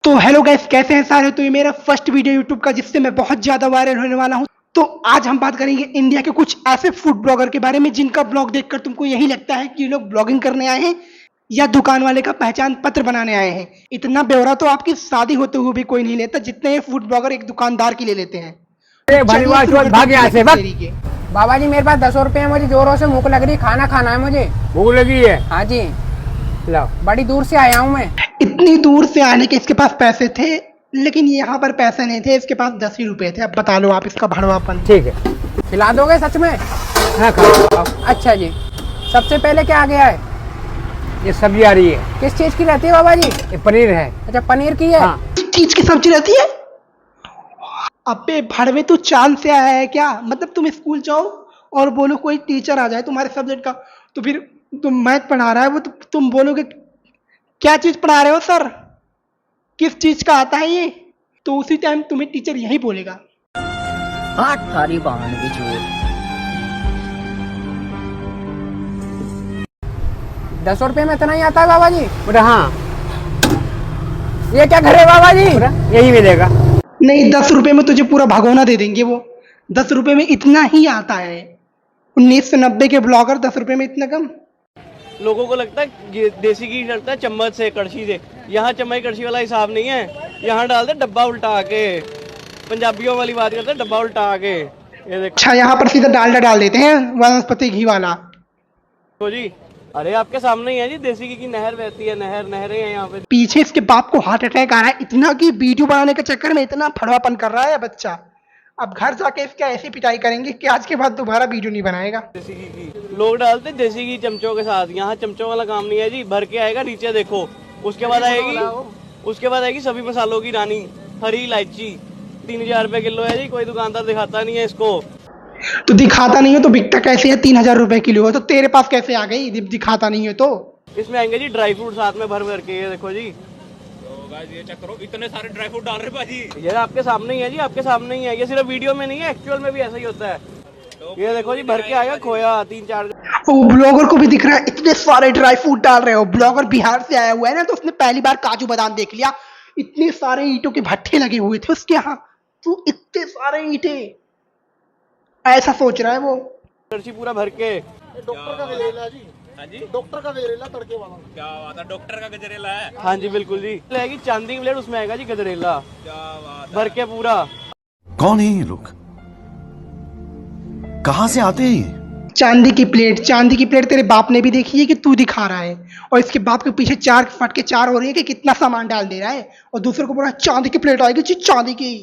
तो hello guys, कैसे हैं सारे। तो ये मेरा फर्स्ट वीडियो यूट्यूब का जिससे मैं बहुत ज़्यादा वायरल होने वाला हूँ। तो आज हम बात करेंगे इंडिया के कुछ ऐसे फूड ब्लॉगर के बारे में जिनका ब्लॉग देखकर तुमको यही लगता है कि ये लोग ब्लॉगिंग करने आए हैं या दुकान वाले का पहचान पत्र बनाने आए हैं। इतना ब्यौरा तो आपकी शादी होते हुए भी कोई नहीं लेता जितने ये फूड ब्लॉगर एक दुकानदार की ले लेते हैं। अरे तो चलिए भलीवाल शुरू चोट करते भाग हैं यहाँ से बिना बक। देरी के। बाबा जी मेरे पास 10 रुपए है, मुझे जोरों से भूख लग रही, खाना खाना है मुझे। भूख लगी है। हाँ जी, लो बड़ी दूर से आया हूँ मैं। इतनी दूर से आने के इसके पास पैसे थे, लेकिन यहाँ पर पैसे नहीं थे। इसके पास 10 ही रुपए थे। अब बता लो आप इसका भड़वापन। ठीक है, खिला दोगे सच में? हाँ खाओ। अच्छा जी, सबसे पहले क्या आ गया है? ये सब्जी आ रही है। किस चीज की रहती है बाबा जी? ये पनीर है। अच्छा, पनीर की है। हाँ। किस चीज की सब्जी रहती है? अबे भड़वे, तू चांद से आया है क्या? मतलब तुम स्कूल जाओ और बोलो कोई टीचर आ जाए तुम्हारे सब्जेक्ट का, तो फिर तुम मैथ पढ़ा रहा है वो, तो तुम बोलोगे क्या चीज पढ़ा रहे हो सर, किस चीज का आता है ये? तो उसी टाइम तुम्हें टीचर यही बोलेगा। हाथ थारी बहन की चोर। 10 रुपए में इतना ही आता है बाबा जी? बोला हाँ, ये क्या घर है बाबा जी? बोला यही मिलेगा। नहीं, 10 रुपए में तुझे पूरा भगोना दे देंगे वो। 10 रुपए में इतना ही आता है। 1990 के ब्लॉगर 10 रुपए में इतना कम। लोगों को लगता है ये देसी घी डलता है चम्मच से, कड़छी से। यहाँ चम्मच कड़छी वाला हिसाब नहीं है। यहाँ डालते डब्बा उल्टा के। पंजाबियों वाली बात करते हैं, डब्बा उल्टा के। ये देखो अच्छा, यहाँ पर सीधा डालडा डाल देते हैं, वनस्पति घी वाला। जी, अरे आपके सामने ही है जी, देसी घी की नहर बहती है। नहरें हैं यहाँ पे। पीछे इसके बाप को हार्ट अटैक आ रहा है इतना कि वीडियो बनाने के चक्कर में इतना फड़वापन कर रहा है बच्चा। अब घर जाके इसका ऐसी पिटाई करेंगे कि आज के बाद दोबारा वीडियो नहीं बनाएगा। देसी घी की लोग डालते हैं, देसी घी चमचों के साथ। यहाँ चमचों वाला काम नहीं है जी। भर के आएगा, नीचे देखो। उसके बाद आएगी सभी मसालों की रानी, हरी इलायची। 3000 रुपए किलो है जी। कोई दुकानदार दिखाता नहीं है इसको। तो दिखाता नहीं हो तो बिकता कैसे है? 3000 रुपए किलो है तो तेरे पास कैसे आ गई? दिखाता नहीं है तो इसमें आएंगे जी ड्राई फ्रूट साथ में भर भर के। ये देखो जी, ये चेक करो, इतने सारे ड्राई फ्रूट डाल रहे बाजी। ये आपके सामने ही है जी, आपके सामने ही है। ये सिर्फ वीडियो में नहीं है, एक्चुअल में भी ऐसा ही होता है। ये देखो जी, भर के आएगा खोया 3-4। वो ब्लॉगर को भी दिख रहा है इतने सारे ड्राई फ्रूट डाल रहे हो। ब्लॉगर बिहार से आया हुआ है ना, तो उसने पहली बार काजू बादाम देख लिया। इतने सारे ईंटों के भट्ठे लगे हुए थे उसके यहाँ, तो इतने सारे ईंटे, ऐसा सोच रहा है वो। कड़छी पूरा भर के। डॉक्टर का गजरेला जी। हाँ जी, डॉक्टर का गजरेला तड़के वाला। क्या बात है, डॉक्टर का गजरेला है। हाँ जी बिल्कुल जी। रहेगी चांदी की प्लेट, उसमें आएगा जी गजरेला क्या बात भर के पूरा। कौन है ये लोग? कहां से आते हैं ये? चांदी की प्लेट, चांदी की प्लेट तेरे बाप ने भी देखी है कि तू दिखा रहा है? और इसके बाप के पीछे 4 फट के 4 हो रही है कि कितना सामान डाल दे रहा है, और दूसरे को बोला चांदी की प्लेट आएगी जी, चांदी की।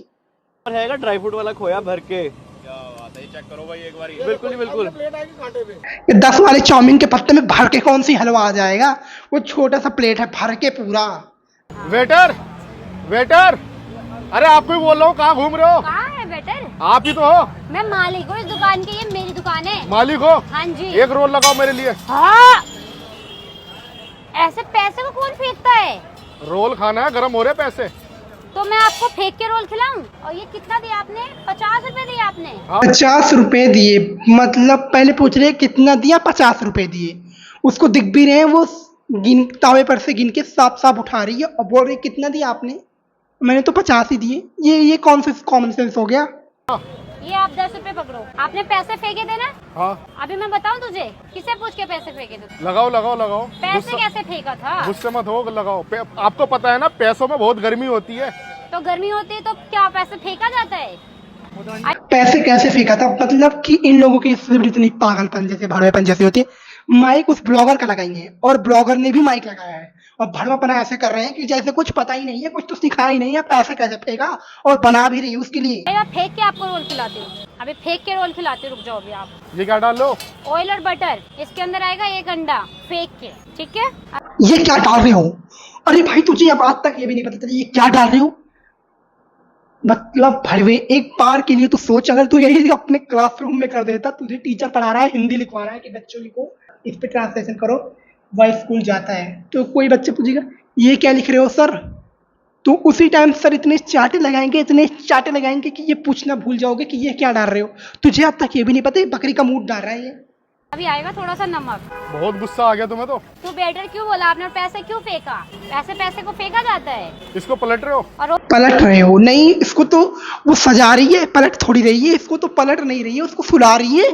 और रहेगा ड्राई फ्रूट वाला खोया भर के। क्या बात है, चेक करो भाई एक बार। बिल्कुल जी बिल्कुल। प्लेट आएगी कांटे पे। ये 10 वाले चाउमीन के पत्ते में भर के कौन सी हलवा आ जाएगा? वो छोटा सा प्लेट है, भर के पूरा। वेटर, वेटर, अरे आपको ही बोल रहा हूँ, कहाँ घूम रहे हो? कहाँ है बेटर? आप ही तो हो मैं मालिक हूँ इस दुकान की, ये मेरी दुकान है। मालिक हो? हाँ जी। एक रोल लगाओ मेरे लिए। हाँ, ऐसे पैसे को कौन फेंकता है? रोल खाना है, गरम हो रहे पैसे। तो मैं आपको फेंक के रोल खिलाऊं? और ये कितना दिया आपने? 50 रुपए दिए आपने। 50 रुपए दिए? मतलब पहले पूछ रहे कितना दिया? 50 रुपए दिए। उसको दिख भी रहे हैं, वो गिन, तावे पर से गिन के साफ साफ उठा रही है और बोल रही कितना दिया आपने? मैंने तो 50 ही दिए। ये कौन सा कॉमन सेंस हो गया? ये आप 10 रुपए पकड़ो। आपने पैसे फेंके थे ना? हाँ, अभी मैं बताऊं तुझे, किसे पूछ के पैसे फेंके थे? लगाओ लगाओ लगाओ। पैसे कैसे फेंका था? गुस्से मत हो, लगाओ। आपको पता है ना, पैसों में बहुत गर्मी होती है। तो गर्मी होती है तो क्या पैसे फेंका जाता है? पैसे कैसे फेंका था? मतलब कि इन लोगों की इतनी पागलपन जैसे भड़वेपन जैसी होती है। माइक उस ब्लॉगर का लगाएंगे और ब्लॉगर ने भी माइक लगाया है, और भड़वापना ऐसे कर रहे हैं कि जैसे कुछ पता ही नहीं है, कुछ तो सिखा ही नहीं है। पैसे कैसे फेंका? और बना भी रही है उसके लिए। मैं फेंक के आपको रोल खिलाती हूँ। अभी फेंक के रोल खिलाती हूँ, रुक जाओ अभी आप। ये क्या डाल लो? ऑयल और बटर, इसके अंदर आएगा 1 अंडा फेंक के, ठीक है? ये क्या डाल रहे हो? अरे भाई, तुझे अब आज तक ये भी नहीं पता चला ये क्या डाल रहे हो? मतलब भड़वे, एक बार के लिए तो सोच, अगर तू यही अपने क्लासरूम में कर देता। तुझे टीचर पढ़ा रहा है, हिंदी लिखवा रहा है कि बच्चों को इस पे ट्रांसलेशन करो, वह स्कूल जाता है, तो कोई बच्चे पूछेगा ये क्या लिख रहे हो सर? तो उसी टाइम सर इतने चाटे लगाएंगे कि ये पूछना भूल जाओगे कि ये क्या डाल रहे हो। तुझे अब तक ये भी नहीं पता ये बकरी का मूड डाल रहा है ये। अभी आएगा थोड़ा सा नमक। बहुत गुस्सा आ गया तुम्हें तो। तू बेटर क्यों बोला आपने, और पैसे क्यों फेंका? पैसे पैसे को फेंका जाता है। इसको पलट रहे हो? और वो पलट रहे हो? नहीं, इसको तो वो सजा रही है, पलट थोड़ी रही है। इसको तो पलट नहीं रही है, उसको सुला रही है।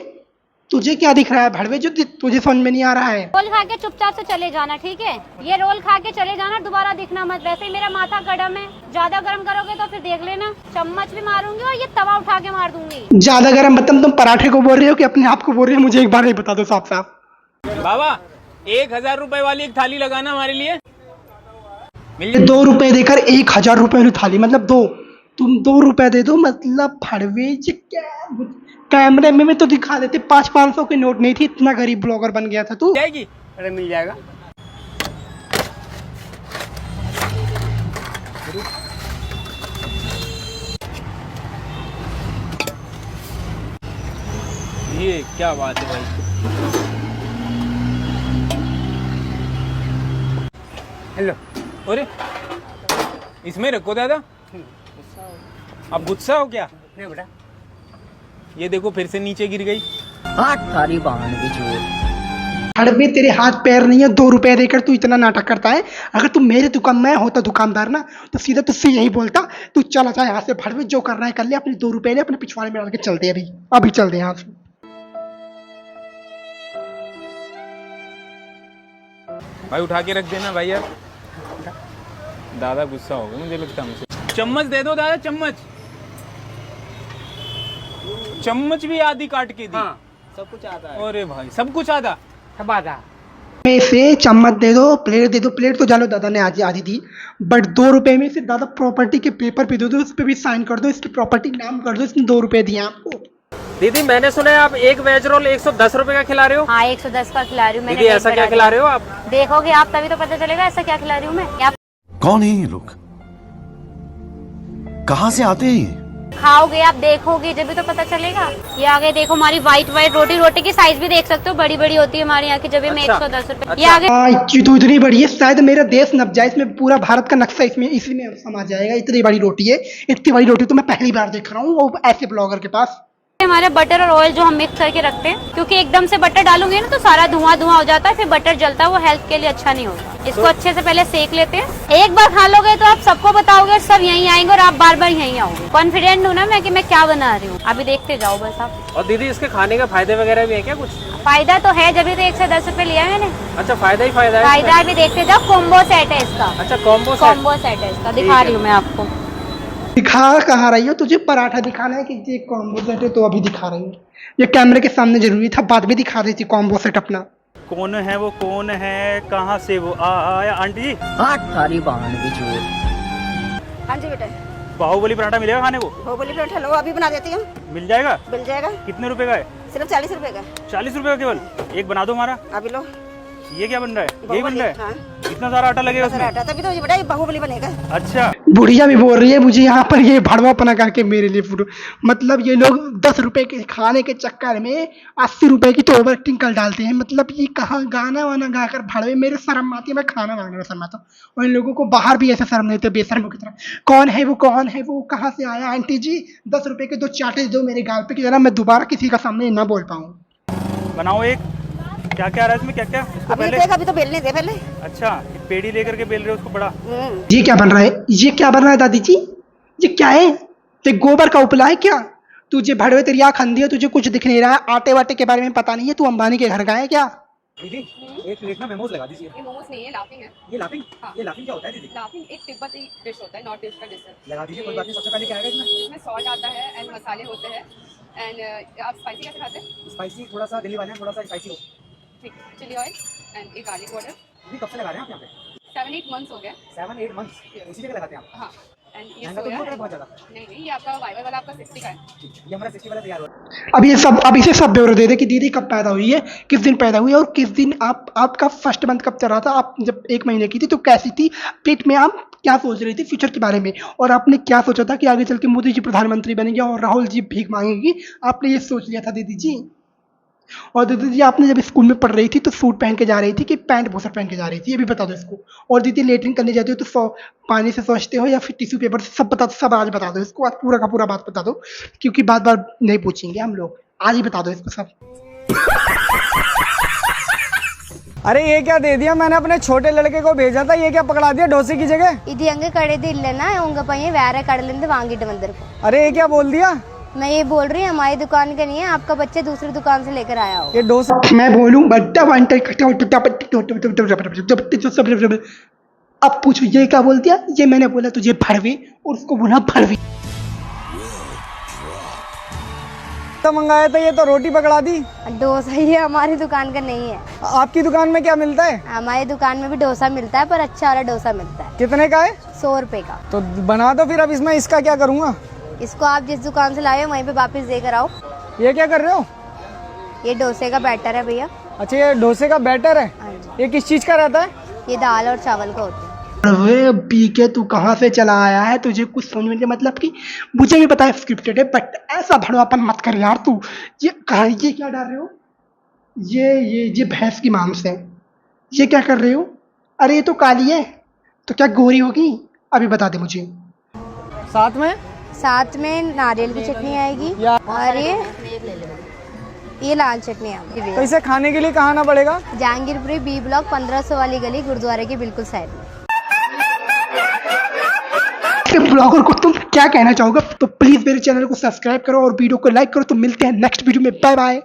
तुझे क्या दिख रहा है भड़वे, जो तुझे समझ में नहीं आ रहा है? रोल खा के चुपचाप से चले जाना, ठीक है? ये रोल खा के चले जाना, दोबारा दिखना मत। वैसे ही मेरा माथा गरम है, ज्यादा गर्म करोगे तो फिर देख लेना, चम्मच भी मारूंगी और ये तवा उठा के मार दूंगी। ज्यादा गर्म मतलब तुम पराठे को बोल रहे हो कि अपने आप को बोल रहे हो? मुझे एक बार ही बता दो साफ साफ। बाबा 1000 रुपए वाली एक थाली लगाना हमारे लिए। ये 2 रुपए देकर 1000 रुपए वाली थाली, मतलब दो, तुम 2 रुपए दे दो मतलब भड़वे। क्या कैमरे में तो दिखा देते 500-500 के नोट नहीं थी, इतना गरीब ब्लॉगर बन गया था तू। जाएगी? अरे मिल जाएगा। ये क्या बात है भाई। हेलो। अरे इसमें रखो दादा। अब गुस्सा हो क्या? नहीं बेटा। ये देखो फिर से नीचे गिर गई। हाथ थारी बहन की चोट। भड़वे तेरे हाथ पैर नहीं है, 2 रुपए देकर तू इतना नाटक करता है। अगर तू मेरे दुकान में होता दुकानदार ना, तो सीधा तुझसे यही बोलता, तू चला जा यहाँ से भड़वे, जो करना है कर ले, अपने 2 रुपए ले, अपने पिछवाड़े में डाल के चलते अभी अभी चलते यहाँ से। भाई उठा के रख देना भाई यार। दादा गुस्सा हो गया मुझे लगता है मुझसे। चम्मच दे दो दादा, चम्मच। चम्मच भी आधी काट के दी। हाँ। सब कुछ आता है। अरे भाई सब कुछ आता। सब आता। में से चम्मच दे दो, प्लेट दे दो। प्लेट तो जानो दादा ने आज आधी दी, बट 2 रुपए में से दादा प्रॉपर्टी के पेपर पे दे दो, उस पे भी साइन कर दो, इसकी प्रॉपर्टी नाम कर दो, इसने 2 रुपए दिए आपको। दीदी मैंने सुना है आप एक वेज रोल 110 रुपए का खिला रहे हो। हाँ 110 का खिला रही हूँ मैंने। दीदी ऐसा क्या खिला रहे हो आप? देखोगे आप तभी तो पता चलेगा ऐसा क्या खिला रही हूँ मैं। आप कौन है ये लोग? कहाँ से आते हैं ये? खाओगे, आप देखोगे जब भी तो पता चलेगा। ये आगे देखो हमारी व्हाइट रोटी, रोटी की साइज भी देख सकते हो, बड़ी बड़ी होती है हमारे यहाँ की, जब में 110 रुपए। ये आगे इतनी तो इतनी बड़ी है, शायद मेरा देश नप जाए, इसमें पूरा भारत का नक्शा इसमें इसी में समा जाएगा। इतनी बड़ी रोटी है, इतनी बड़ी रोटी तो मैं पहली बार देख रहा हूँ वो ऐसे ब्लॉगर के पास। हमारे बटर और ऑयल जो हम मिक्स करके रखते हैं, क्योंकि एकदम से बटर डालूंगे ना तो सारा धुआं हो जाता है, फिर बटर जलता है, वो हेल्थ के लिए अच्छा नहीं होता। इसको अच्छे से पहले सेक लेते हैं। एक बार खा लोगे तो आप सबको बताओगे, सब यहीं आएंगे और आप बार बार यहीं आओगे। कॉन्फिडेंट हूँ ना मैं कि मैं क्या बना रही हूँ, अभी देखते जाओ बस आप। और दीदी इसके खाने का फायदे वगैरह भी है क्या कुछ? फायदा तो है, जब भी तो 110 रुपए लिया है मैंने। अच्छा फायदा ही फायदा है। फायदा भी देखते जाओ, कॉम्बो सेट है इसका। अच्छा कॉम्बो सेट है इसका, दिखा रही हूँ मैं आपको। दिखा कहाँ रही हो? तुझे पराठा दिखाना है कि ये कॉम्बो सेट है, तो अभी दिखा रही हूँ। ये कैमरे के सामने जरूरी था, बाद में दिखा रही थी कॉम्बो सेट अपना। कौन है वो, कौन है, कहाँ से वो आया? आंटी जी हाथ थारी बहन की चोट। हाँ जी बेटा। बाहुबली पराठा मिलेगा खाने को? बाहुबली पराठा लो, अभी बना देती हूँ। मिल जाएगा? मिल जाएगा। कितने रुपए का है? सिर्फ 40 रुपए का। 40 रुपए का केवल? एक बना दो हमारा। अभी लो। ये क्या बन रहा है? यही बन रहा है? हाँ। इतना सारा आटा लगेगा उसमें? आटा तभी तो ये बेटा ये बाहुबली बनेगा। अच्छा बुढ़िया भी बोल रही है मुझे यहाँ पर ये भड़वापना करके मेरे लिए फोटो, मतलब ये लोग 10 रुपए के खाने के चक्कर में 80 रुपए की तो ओवर एक्टिंग कर डालते हैं। मतलब ये कहाँ गाना वाना गाकर भड़वे, मेरे शर्म आती है, मैं खाना मांगने में शर्म आता हूँ, और इन लोगों को बाहर भी ऐसे शर्म नहीं होते बेशर्मों की तरह। कौन है वो, कौन है वो, कहाँ से आया? आंटी जी 10 रुपए के 2 चाटे दो मेरे गाल पे की जरा मैं दोबारा किसी का सामने ना बोल पाऊँ। बनाओ एक। क्या क्या आ रहा है इसमें, क्या क्या? अभी देख, अभी तो बेलने दे पहले। अच्छा पेड़ी लेकर के बेल रहे हो उसको बड़ा। ये क्या बन रहा है? ये क्या बन रहा है दादी जी? ये क्या है? ते गोबर का उपला है क्या? तुझे भड़वे तेरी आँख अंधी है, तुझे कुछ दिख नहीं रहा है, आटे वाटे के बारे में पता नहीं है, तू अंबानी के घर का है क्या? दीदी एक प्लेट में मोमोज लगा दीजिए। ये मोमोज नहीं है, लाफिंग है। ये लाफिंग? हाँ। ये लाफिंग क्या होता है दीदी? लाफिंग एक तिब्बती डिश होता है, नॉर्थ ईस्ट का डिश है। लगा दीजिए, कोई बात नहीं। सबसे पहले क्या आएगा इसमें? इसमें सॉल्ट आता है एंड मसाले होते हैं एंड आप स्पाइसी कैसे खाते हैं? स्पाइसी थोड़ा सा दिल्ली वाले हैं, थोड़ा सा स्पाइसी हो। ठीक, चिली ऑयल एंड एक गार्लिक पाउडर। दीदी कब से लगा रहे हैं आप यहाँ पे? 7-8 मंथ्स हो गए। 7-8 मंथ्स इसी जगह लगाते हैं आप? हाँ एंड ये महंगा तो नहीं सोया होता है है। बहुत ज़्यादा? नहीं ये आपका वाइवर वाला आपका 60 का है। ये हमारा 60 वाला तैयार हो रहा है। अब ये सब, अब इसे सब ब्यौरे दे दे कि दीदी कब पैदा हुई है, किस दिन पैदा हुई है, और किस दिन आपका फर्स्ट मंथ कब चल रहा था, आप जब 1 महीने की थी तो कैसी थी, पेट में आप क्या सोच रही थी फ्यूचर के बारे में, और आपने क्या सोचा था कि आगे चल के मोदी जी प्रधानमंत्री बनेंगे और राहुल जी भीख मांगेगी, आपने ये सोच लिया था दीदी जी। और दीदी जी आपने जब स्कूल में पढ़ रही थी तो सूट पहन के जा रही थी कि पैंट बोसर पहन के जा रही थी, ये भी बता दो इसको। और दीदी लेटरिन करने जाते हो तो पानी से सोचते हो या फिर टिश्यू पेपर से, सब बता दो, सब आज बता दो इसको, आज पूरा का पूरा बात बता दो, क्योंकि बार बार नहीं पूछेंगे हम लोग, आज ही बता दो इसको सब। अरे ये क्या दे दिया, मैंने अपने छोटे लड़के को भेजा था, ये क्या पकड़ा दिया डोसे की जगह। ఇది అంగ కడేది ఇల్లనా ఉంగ పైన వేరే కడలింది వాంగిట వందరకు। अरे ये क्या बोल दिया, मैं ये बोल रही हूँ हमारी दुकान का नहीं है, आपका बच्चा दूसरी दुकान से लेकर आया हो। ये डोसा। मैं बोलूं बड्डा वांटर अब पूछो ये क्या बोल दिया। ये मैंने बोला तुझे भरवे और उसको बोला भरवे। तो मंगाया था, ये तो रोटी पकड़ा दी। डोसा ये हमारी दुकान का नहीं है। आपकी दुकान में क्या मिलता है? हमारी दुकान में भी डोसा मिलता है, पर अच्छा वाला डोसा मिलता है। कितने का है? 100 रुपए का। तो बना दो फिर, अब इसमें इसका क्या करूँगा? इसको आप जिस दुकान से लाए हो वहीं पे वापस देकर आओ। ये क्या कर रहे हो? ये डोसे का बैटर है भैया। अच्छा ये डोसे का बैटर है, हाँ जी। ये किस चीज का रहता है? ये दाल और चावल का होता है। अरे बीके तू कहाँ से चला आया है, तुझे कुछ समझ में नहीं, मतलब कि मुझे भी पता है स्क्रिप्टेड है, बट ऐसा भड़वापन मत कर यार तू। ये कहाँ, ये क्या डाल रहे हो? ये भैंस की मांस है, ये क्या कर रहे हो? अरे ये तो काली है, तो क्या गोरी होगी? अभी बता दे मुझे। साथ में नारियल की चटनी आएगी और ये लाल चटनी आएगी। तो इसे खाने के लिए कहाँ आना पड़ेगा? जहांगीरपुरी बी ब्लॉक 1500 वाली गली, गुरुद्वारे के बिल्कुल साइड में। ब्लॉगर को तुम क्या कहना चाहोगे? तो प्लीज मेरे चैनल को सब्सक्राइब करो और वीडियो को लाइक करो। तो मिलते हैं नेक्स्ट वीडियो में, बाय बाय।